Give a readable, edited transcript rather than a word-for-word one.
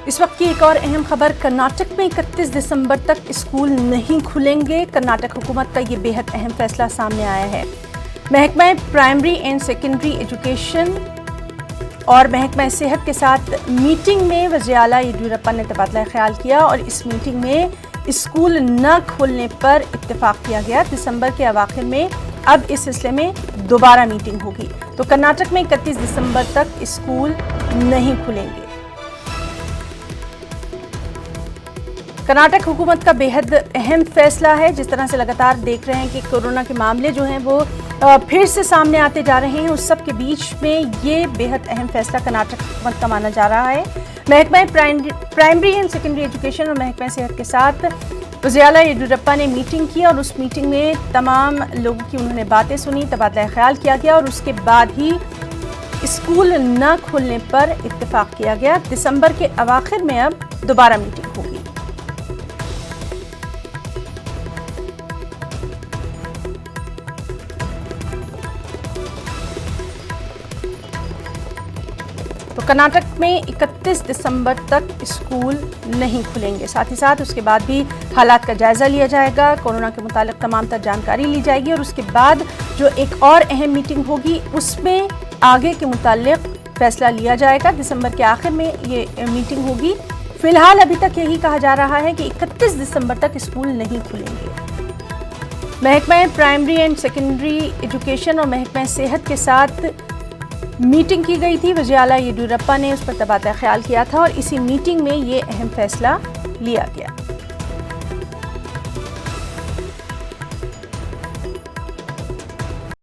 इस वक्त की एक और अहम खबर, कर्नाटक में 31 दिसंबर तक स्कूल नहीं खुलेंगे। कर्नाटक हुकूमत का ये बेहद अहम फैसला सामने आया है। महकमा प्राइमरी एंड सेकेंडरी एजुकेशन और महकमा सेहत के साथ मीटिंग में वज़ीर आला येदियुरप्पा ने तबादला ख्याल किया और इस मीटिंग में स्कूल न खोलने पर इत्तेफाक किया गया। दिसंबर के अवाखिर में अब इस सिलसिले में दोबारा मीटिंग होगी। तो कर्नाटक में 31 दिसंबर तक स्कूल नहीं खुलेंगे। कर्नाटक हुकूमत का बेहद अहम फैसला है। जिस तरह से लगातार देख रहे हैं कि कोरोना के मामले जो हैं वो फिर से सामने आते जा रहे हैं, उस सब के बीच में ये बेहद अहम फैसला कर्नाटक हुकूमत का माना जा रहा है। महकमा प्राइमरी एंड सेकेंडरी एजुकेशन और महकमा सेहत के साथ वज़ीर आला येदियुरप्पा ने मीटिंग की और उस मीटिंग में तमाम लोगों की उन्होंने बातें सुनी, तबादला ख्याल किया गया और उसके बाद ही स्कूल न खोलने पर इत्तेफाक किया गया। दिसंबर के अवाखिर में अब दोबारा मीटिंग होगी। तो कर्नाटक में 31 दिसंबर तक स्कूल नहीं खुलेंगे। साथ ही साथ उसके बाद भी हालात का जायजा लिया जाएगा, कोरोना के मुतालिक तमाम तर जानकारी ली जाएगी और उसके बाद जो एक और अहम मीटिंग होगी उसमें आगे के मुतालिक फैसला लिया जाएगा। दिसंबर के आखिर में ये मीटिंग होगी। फिलहाल अभी तक यही कहा जा रहा है कि 31 दिसंबर तक स्कूल नहीं खुलेंगे। महकमा प्राइमरी एंड सेकेंडरी एजुकेशन और महकमा सेहत के साथ मीटिंग की गई थी। वज़ीर आला येदियुरप्पा ने उस पर तबादला ख्याल किया था और इसी मीटिंग में ये अहम फैसला लिया गया।